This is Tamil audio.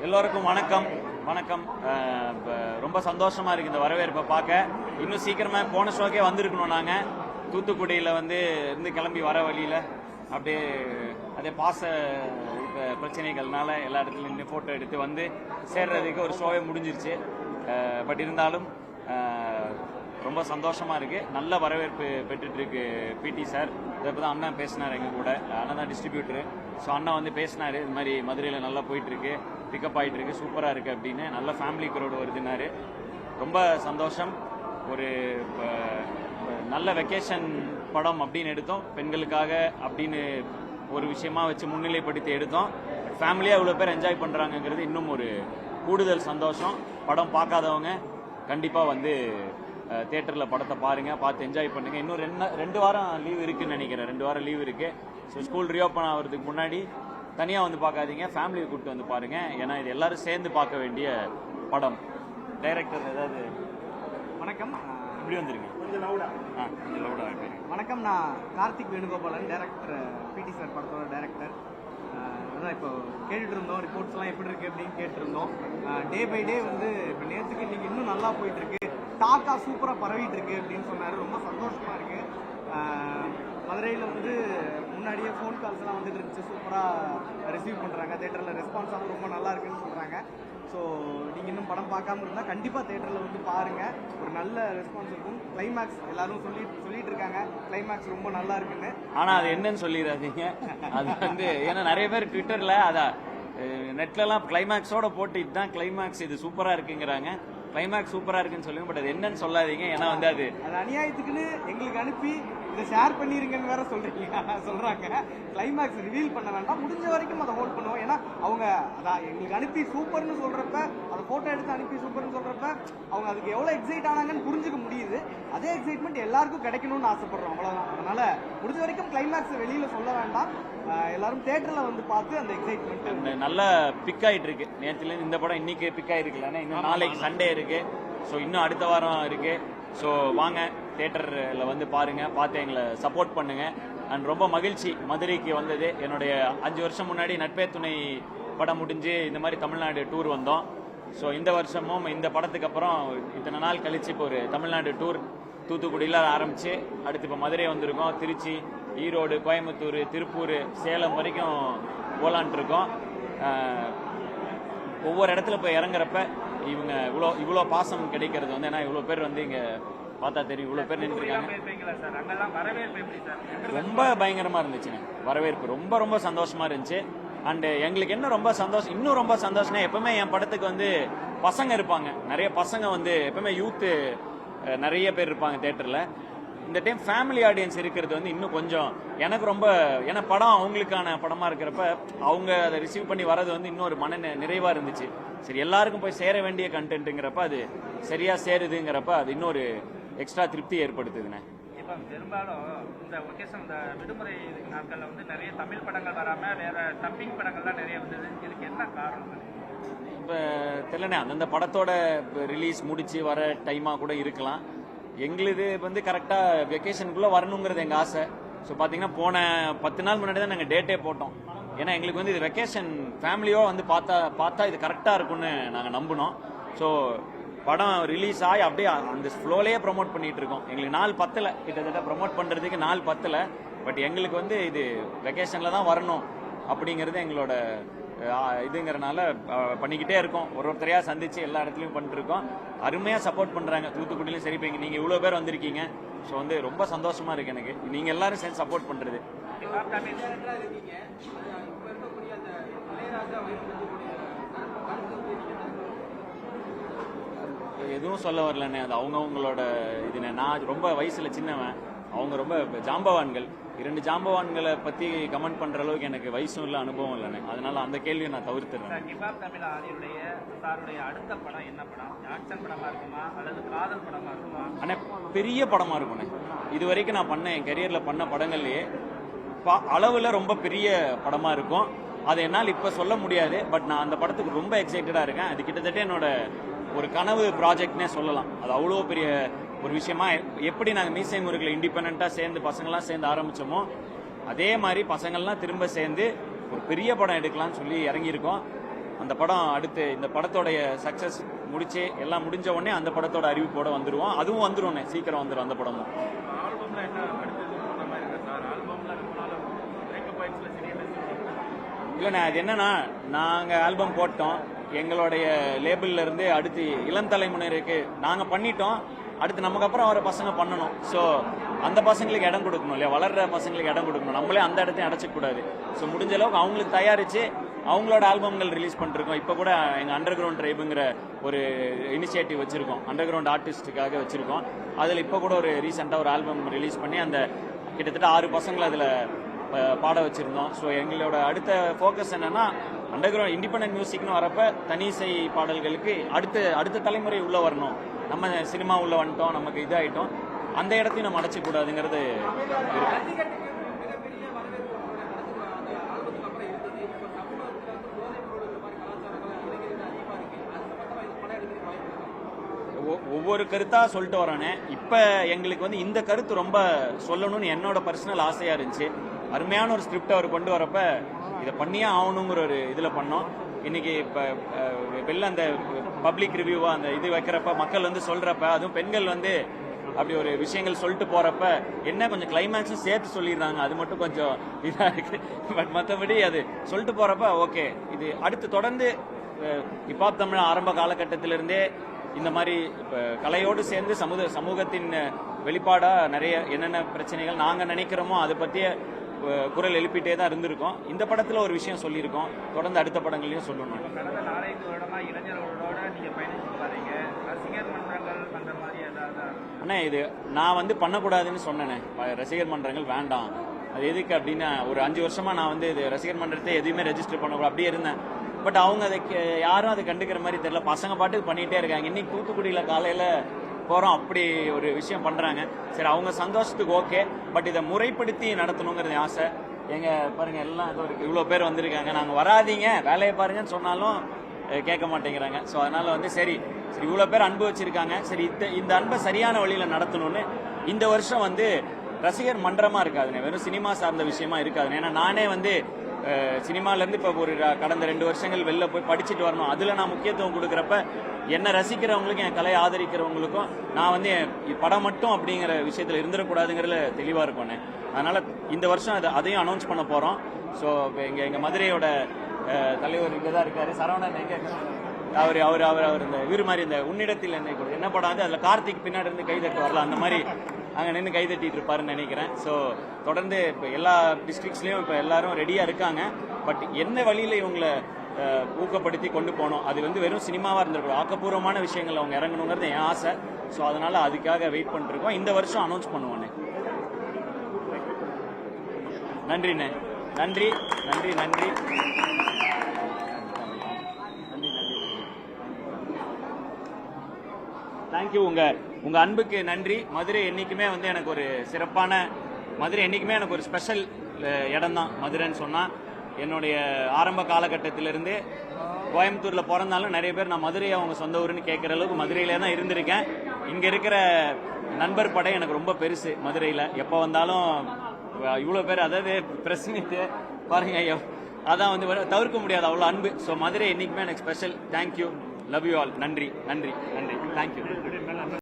எல்லோருக்கும் வணக்கம் வணக்கம். ரொம்ப சந்தோஷமா இருக்கு இந்த வரவேற்பை பார்க்க. இன்னும் சீக்கிரமா போன ஷோக்கே வந்திருக்கணும். நாங்க தூத்துக்குடியில இருந்து கிளம்பி வர வழியில அப்படியே அதே பிரச்சனைகள்னால எல்லா இடத்துலையும் நின்று போட்டோ எடுத்து வந்து சேர்றதுக்கு ஒரு ஷோவே முடிஞ்சிருச்சு. பட் இருந்தாலும் ரொம்ப சந்தோஷமா இருக்கு. நல்ல வரவேற்பு பெற்றுட்டு இருக்கு பிடி சார். இப்பதான் அண்ணன் பேசினார், எங்க கூட அண்ணன் தான் டிஸ்ட்ரிபியூட்டர். ஸோ அண்ணன் பேசினாரு, இது மாதிரி மதுரையில் நல்லா போயிட்டு இருக்கு, பிக்கப் ஆகிட்டு இருக்கு, சூப்பராக இருக்கு அப்படின்னு. நல்ல ஃபேமிலி க்ரௌடு வருதுன்னாரு. ரொம்ப சந்தோஷம். ஒரு நல்ல வெக்கேஷன் படம் அப்படின்னு எடுத்தோம், பெண்களுக்காக அப்படின்னு ஒரு விஷயமா வச்சு முன்னிலைப்படுத்தி எடுத்தோம். ஃபேமிலியாக இவ்வளோ பேர் என்ஜாய் பண்ணுறாங்கங்கிறது இன்னும் ஒரு கூடுதல் சந்தோஷம். படம் பார்க்காதவங்க கண்டிப்பாக தியேட்டரில் படத்தை பாருங்கள், பார்த்து என்ஜாய் பண்ணுங்கள். இன்னும் ரெண்டு வாரம் லீவ் இருக்குன்னு நினைக்கிறேன். 2 வாரம் லீவ் இருக்குது. ஸோ ஸ்கூல் ரீஓப்பன் ஆகிறதுக்கு முன்னாடி தனியாக பார்க்காதீங்க, ஃபேமிலியை கூப்பிட்டு பாருங்கள். ஏன்னா இது எல்லாரும் சேர்ந்து பார்க்க வேண்டிய படம். டைரக்டர் ஏதாவது வணக்கம், இப்படி வந்துருங்க, கொஞ்சம் லவுடா. கொஞ்சம் லவுடா. வணக்கம், நான் கார்த்திக் வேணுகோபாலன், டைரக்டர், பிடி சார் படத்தோட டைரக்டர். அதான் இப்போ கேட்டுட்டு இருந்தோம், ரிப்போர்ட்ஸ்லாம் எப்படி இருக்கு அப்படின்னு கேட்டுருந்தோம். டே பை டே இப்போ நேற்றுக்கு இன்னைக்கு இன்னும் நல்லா போயிட்டு இருக்கு, டாக்கா சூப்பராக பரவிட்டு இருக்கு அப்படின்னு சொன்னார். ரொம்ப சந்தோஷமா இருக்கு. மதுரையில் முன்னாடியே ஃபோன் கால்ஸ் எல்லாம் வந்துட்டு இருந்துச்சு, சூப்பராக ரிசீவ் பண்ணுறாங்க. தேட்டரில் ரெஸ்பான்ஸாகவும் ரொம்ப நல்லா இருக்குன்னு சொல்கிறாங்க. ஸோ நீங்கள் இன்னும் படம் பார்க்காம இருந்தால் கண்டிப்பாக தேட்டரில் பாருங்கள், ஒரு நல்ல ரெஸ்பான்ஸ் இருக்கும். கிளைமேக்ஸ் எல்லாரும் சொல்லிட்டு இருக்காங்க, கிளைமேக்ஸ் ரொம்ப நல்லா இருக்குன்னு. ஆனால் அது என்னன்னு சொல்லிடாதீங்க. அது ஏன்னா நிறைய பேர் ட்விட்டரில் அதான் நெட்லலாம் கிளைமேக்ஸோட போட்டு இதுதான் கிளைமேக்ஸ், இது சூப்பராக இருக்குங்கிறாங்க. கிளைமேக்ஸ் சூப்பரா இருக்குன்னு சொல்லுங்க, பட் அது என்னன்னு சொல்லாதீங்க. ஏன்னா அது அநியாயத்துக்குன்னு எங்களுக்கு அனுப்பி இதை ஷேர் பண்ணிருங்கன்னு வேற சொல்றாங்க. கிளைமேக்ஸ் ரிவீல் பண்ண வேண்டாம், முடிஞ்ச வரைக்கும் அதை ஹோல்ட் பண்ணுவோம். ஏன்னா அவங்க அதான் எங்களுக்கு அனுப்பி சூப்பர்னு சொல்றப்ப, அதை போட்டோ எடுத்து அனுப்பி சூப்பர்னு சொல்றப்ப அவங்க அதுக்கு எவ்வளவு எக்ஸைட் ஆனாங்கன்னு புரிஞ்சுக்க முடியுது. அதே எக்ஸைட்மெண்ட் எல்லாருக்கும் கிடைக்கணும்னு ஆசைப்படுறோம், அவ்வளவுதான். அதனால முடிஞ்ச வரைக்கும் கிளைமேக்ஸ் வெளியில சொல்ல வேண்டாம், எல்லாரும் தியேட்டர்ல பார்த்து அந்த எக்ஸைட்மெண்ட். நல்லா பிக் ஆயிட்டு இருக்கு. நேற்றுல இந்த படம் இன்னைக்கு பிக் ஆயிருக்குல்ல, இன்னும் நாளைக்கு சண்டே இருக்கு. ஸோ இன்னும் அடுத்த வாரம் இருக்கு. ஸோ வாங்க தியேட்டரில் பாருங்க, பார்த்து எங்களை சப்போர்ட் பண்ணுங்க. அண்ட் ரொம்ப மகிழ்ச்சி மதுரைக்கு வந்தது. என்னுடைய 5 வருஷம் முன்னாடி நட்பே துணை படம் முடிஞ்சு இந்த மாதிரி தமிழ்நாடு டூர் வந்தோம். ஸோ இந்த வருஷமும் இந்த படத்துக்கு அப்புறம் இத்தனை நாள் கழிச்சு இப்போ ஒரு தமிழ்நாடு டூர் தூத்துக்குடியில் ஆரம்பிச்சு அடுத்து இப்போ மதுரை வந்திருக்கோம். திருச்சி, ஈரோடு, கோயம்புத்தூர், திருப்பூர், சேலம் வரைக்கும் போலான்ட்டு இருக்கோம். ஒவ்வொரு இடத்துல போய் இறங்குறப்ப இவங்க இவ்வளோ பாசம் கிடைக்கிறது ஏன்னா இவ்வளோ பேர் இங்கே பார்த்தா தெரியும், இவ்வளோ பேர் நின்றுருக்காங்க. ரொம்ப பயங்கரமா இருந்துச்சுங்க வரவேற்பு. ரொம்ப ரொம்ப சந்தோஷமா இருந்துச்சு. அண்ட் எங்களுக்கு என்ன ரொம்ப சந்தோஷம், இன்னும் ரொம்ப சந்தோஷம்னா எப்பவுமே என் படத்துக்கு பசங்க இருப்பாங்க, நிறைய பசங்க எப்பவுமே யூத்து நிறைய பேர் இருப்பாங்க தியேட்டர்ல. இந்த டைம் ஃபேமிலி ஆடியன்ஸ் இருக்கிறது இன்னும் கொஞ்சம் எனக்கு ரொம்ப, ஏன்னா படம் அவங்களுக்கான படமா இருக்கிறப்ப அவங்க அதை ரிசீவ் பண்ணி வர்றது இன்னும் ஒரு மன நிறைவா இருந்துச்சு. சரி, எல்லாருக்கும் போய் சேர வேண்டிய கண்டென்ட்டுங்கிறப்ப அது சரியா சேருதுங்கிறப்ப அது இன்னொரு எக்ஸ்ட்ரா திருப்தி ஏற்படுத்துதுண்ணே. இப்போ பெரும்பாலும் இந்த ஒகேஷன், இந்த விடுமுறை நாட்களில் நிறைய தமிழ் படங்கள் வராமல் வேற டப்பிங் படங்கள் தான் நிறைய வந்தது. இதுக்கு என்ன காரணம்? இப்போ தெரியலண்ணே, அந்தந்த படத்தோட ரிலீஸ் முடிச்சு வர டைமாக கூட இருக்கலாம். எங்களுது கரெக்டாக வெக்கேஷனுக்குள்ளே வரணுங்கிறது எங்கள் ஆசை. ஸோ பார்த்தீங்கன்னா போன 10 நாள் முன்னாடி தான் நாங்கள் டேட்டே போட்டோம். ஏன்னா எங்களுக்கு இது வெக்கேஷன் ஃபேமிலியோ பார்த்தா இது கரெக்டாக இருக்கும்னு நாங்கள் நம்பினோம். ஸோ படம் ரிலீஸ் ஆகி அப்படியே அந்த ஃப்ளோலேயே ப்ரொமோட் பண்ணிட்டு இருக்கோம். எங்களுக்கு நாள் பத்தலை, கிட்டத்தட்ட ப்ரொமோட் பண்ணுறதுக்கு நாள் பத்தலை. பட் எங்களுக்கு இது வெக்கேஷனில் தான் வரணும் அப்படிங்கிறது எங்களோட இதுங்கிறனால பண்ணிக்கிட்டே இருக்கோம். ஒருத்தரையா சந்திச்சு எல்லா இடத்துலையும் பண்ணிட்டு இருக்கோம். அருமையா சப்போர்ட் பண்றாங்க தூத்துக்குடியிலும் சரி. இப்போ நீங்க இவ்வளவு பேர் வந்திருக்கீங்க. ஸோ ரொம்ப சந்தோஷமா இருக்கு எனக்கு, நீங்க எல்லாரும் சேர்ந்து சப்போர்ட் பண்றது. எதுவும் சொல்ல வரலண்ணே, அது அவங்கவுங்களோட இதுண்ணே. நான் ரொம்ப வயசுல சின்னவன், அவங்க ரொம்ப ஜாம்பவான்கள். 2 ஜாம்பவான்களை பத்தி கமெண்ட் பண்ற அளவுக்கு எனக்கு வயசும் இல்லை, அனுபவம் இல்லைண்ணே. அதனால அந்த கேள்வியை நான் தவிர்த்துறேன். அடுத்த படம் என்ன படம்? ஆக்ஷன் படமா இருக்குமா அல்லது காதல் படமா இருக்குமா? அண்ணே பெரிய படமா இருக்கும்ண்ணே. இது வரைக்கும் நான் பண்ண என் கரியர்ல பண்ண படங்கள்லயே அளவுல ரொம்ப பெரிய படமா இருக்கும். அதை என்னால் இப்ப சொல்ல முடியாது. பட் நான் அந்த படத்துக்கு ரொம்ப எக்ஸைட்டடா இருக்கேன். அது கிட்டத்தட்ட என்னோட ஒரு கனவு ப்ராஜெக்ட்னே சொல்லலாம். அது அவ்வளோ பெரிய ஒரு விஷயமா. எப்படி நாங்கள் மீசை முருகளை இண்டிபெண்டா சேர்ந்து பசங்கள்லாம் சேர்ந்து ஆரம்பிச்சோமோ அதே மாதிரி பசங்கள்லாம் திரும்ப சேர்ந்து ஒரு பெரிய படம் எடுக்கலாம்னு சொல்லி இறங்கியிருக்கோம். அந்த படம் அடுத்து இந்த படத்தோடைய சக்ஸஸ் முடிச்சு எல்லாம் முடிஞ்ச உடனே அந்த படத்தோட அறிவிப்போட வந்துருவோம். அதுவும் வந்துடும், சீக்கிரம் வந்துடும் அந்த படமும். இல்லைண்ணே, அது என்னன்னா, நாங்கள் ஆல்பம் போட்டோம், எங்களுடைய லேபிள்ல இருந்து அடுத்து இளம் தலைமுறைக்கு நாங்கள் பண்ணிட்டோம், அடுத்து நமக்கு அப்புறம் வர பசங்க பண்ணணும். ஸோ அந்த பசங்களுக்கு இடம் கொடுக்கணும் இல்லையா, வளர்ற பசங்களுக்கு இடம் கொடுக்கணும், நம்மளே அந்த இடத்தையும் அடைச்சிக்கூடாது. ஸோ முடிஞ்ச அளவுக்கு அவங்களுக்கு தயாரித்து அவங்களோட ஆல்பம்கள் ரிலீஸ் பண்ணிருக்கோம். இப்போ கூட எங்கள் அண்டர் கிரவுண்ட் ட்ரைபுங்கிற ஒரு இனிஷியேட்டிவ் வச்சுருக்கோம், அண்டர் கிரவுண்ட் ஆர்டிஸ்ட்டுக்காக வச்சுருக்கோம். அதில் இப்போ கூட ஒரு ரீசெண்டாக ஒரு ஆல்பம் ரிலீஸ் பண்ணி அந்த கிட்டத்தட்ட 6 பசங்களை அதில் பாட வச்சுருந்தோம். ஸோ எங்களோட அடுத்த ஃபோக்கஸ் என்னென்னா, அண்டர் கிரவுண்ட் இண்டிபெண்டன்ட் மியூசிக்னு வரப்போ தனி இசை பாடல்களுக்கு அடுத்த தலைமுறை உள்ளே வரணும். நம்ம சினிமா உள்ளே வந்துட்டோம், நமக்கு இதாகிட்டோம், அந்த இடத்தையும் நம்ம அடைச்சிக்கூடாதுங்கிறது இருக்கு. ஒவ்வொரு கருத்தா சொல்லிட்டு வரானே. இப்ப எங்களுக்கு வந்து இந்த கருத்து ரொம்ப சொல்லணும்னு என்னோட பர்சனல் ஆசையா இருந்துச்சு. அருமையான ஒரு ஸ்கிரிப்ட் அவர் கொண்டு வரப்ப இதை பண்ணியே ஆகணுங்கிற ஒரு இதுல பண்ணோம். இன்னைக்கு இப்ப வெளில அந்த பப்ளிக் ரிவ்யூவா அந்த இது வைக்கிறப்ப மக்கள் வந்து சொல்றப்ப, அதுவும் பெண்கள் வந்து அப்படி ஒரு விஷயங்கள் சொல்லிட்டு போறப்ப என்ன கொஞ்சம் கிளைமேக்ஸும் சேர்த்து சொல்லிடுறாங்க, அது மட்டும் கொஞ்சம் இதா இருக்கு. பட் மற்றபடி அது சொல்லிட்டு போறப்ப ஓகே. இது அடுத்து தொடர்ந்து ஹிப்ஹாப் தமிழ் ஆரம்ப காலகட்டத்திலிருந்தே இந்த மாதிரி இப்போ கலையோடு சேர்ந்து சமூகத்தின் வெளிப்பாடா நிறைய என்னென்ன பிரச்சனைகள் நாங்கள் நினைக்கிறோமோ அதை பற்றிய குரல் எழுப்பிட்டே தான் இருந்திருக்கோம். இந்த படத்தில் ஒரு விஷயம் சொல்லியிருக்கோம், தொடர்ந்து அடுத்த படங்களையும் சொல்லணும். கடந்த 4-5 வருடமா இளைஞர்களோட நீங்கள் பயணிச்சு பாருங்க, ரசிகர் மன்றங்கள் அந்த மாதிரி ஏதாவது? அண்ணா, இது நான் வந்து பண்ணக்கூடாதுன்னு சொன்னேனே, ரசிகர் மன்றங்கள் வேண்டாம், அது எதுக்கு அப்படின்னா, ஒரு 5 வருஷமா நான் வந்து இது ரசிகர் மன்றத்தை எதுவுமே ரெஜிஸ்டர் பண்ணக்கூடாது அப்படியே இருந்தேன். பட் அவங்க அதை யாரும் அதை கண்டுக்கிற மாதிரி தெரியல, பசங்க பாட்டுக்கு பண்ணிகிட்டே இருக்காங்க. இன்னைக்கு தூத்துக்குடியில் காலையில் போகிறோம், அப்படி ஒரு விஷயம் பண்ணுறாங்க. சரி, அவங்க சந்தோஷத்துக்கு ஓகே, பட் இதை முறைப்படுத்தி நடத்தணுங்கிறது ஆசை. பாருங்க எல்லாம் இவ்வளோ பேர் வந்திருக்காங்க, நாங்கள் வராதீங்க வேலையை பாருங்கன்னு சொன்னாலும் கேட்க மாட்டேங்கிறாங்க. ஸோ அதனால் வந்து சரி இவ்வளோ பேர் அன்பு வச்சுருக்காங்க, சரி இந்த அன்பை சரியான வழியில் நடத்தணும்னு இந்த வருஷம் வந்து ரசிகர் மன்றமாக இருக்காதுண்ணே, வெறும் சினிமா சார்ந்த விஷயமா இருக்காதுண்ணே. ஏன்னா நானே வந்து சினிமாலேருந்து இப்போ ஒரு கடந்த 2 வருஷங்கள் வெளில போய் படிச்சுட்டு வரணும், அதில் நான் முக்கியத்துவம் கொடுக்குறப்ப என்னை ரசிக்கிறவங்களுக்கும் என் கலையை ஆதரிக்கிறவங்களுக்கும் நான் வந்து படம் மட்டும் அப்படிங்கிற விஷயத்தில் இருந்துடக்கூடாதுங்கிறதுல தெளிவாக இருக்கோண்ணே. அதனால் இந்த வருஷம் அதையும் அனௌன்ஸ் பண்ண போகிறோம். ஸோ எங்கள் மதுரையோட தலைவர் இங்கே தான் இருக்கார், சரவணன். அவர் இந்த இவர் மாதிரி இந்த உன்னிடத்தில் என்ன படம் வந்து அதில் கார்த்திக் பின்னாடி இருந்து கைதட்டு வரல, அந்த மாதிரி அங்கே நின்று கைதட்டிட்டு இருப்பாருன்னு நினைக்கிறேன். ஸோ தொடர்ந்து இப்போ எல்லா டிஸ்ட்ரிக்ட்ஸ்லையும் இப்போ எல்லாரும் ரெடியாக இருக்காங்க. பட் என்ன வழியில் இவங்களை ஊக்கப்படுத்தி கொண்டு போகணும், அது வந்து வெறும் சினிமாவாக இருந்திருக்கும், ஆக்கப்பூர்வமான விஷயங்கள் அவங்க இறங்கணுங்கிறது என் ஆசை. ஸோ அதனால் அதுக்காக வெயிட் பண்ணிருக்கோம். இந்த வருஷம் அனௌன்ஸ் பண்ணுவோண்ணே. நன்றிண்ணே, நன்றி நன்றி நன்றி. தேங்க்யூ. உங்க அன்புக்கு நன்றி. மதுரை என்னைக்குமே வந்து எனக்கு ஒரு சிறப்பான, மதுரை என்னைக்குமே எனக்கு ஒரு ஸ்பெஷல் இடம் தான். மதுரைன்னு சொன்னா என்னுடைய ஆரம்ப காலகட்டத்திலிருந்து கோயம்புத்தூர்ல பிறந்தாலும் நிறைய பேர் நான் மதுரையை அவங்க சொந்த ஊருன்னு கேட்குற அளவுக்கு மதுரையிலே தான் இருந்திருக்கேன். இங்க இருக்கிற நண்பர் படை எனக்கு ரொம்ப பெருசு. மதுரையில எப்போ வந்தாலும் இவ்வளோ பேர், அதாவது பிரஸ் மீட் பாருங்க, அதான் வந்து தவிர்க்க முடியாது அவ்வளோ அன்பு. ஸோ மதுரை என்னைக்குமே எனக்கு special. Thank you, love you all. நன்றி நன்றி நன்றி, தேங்க்யூ.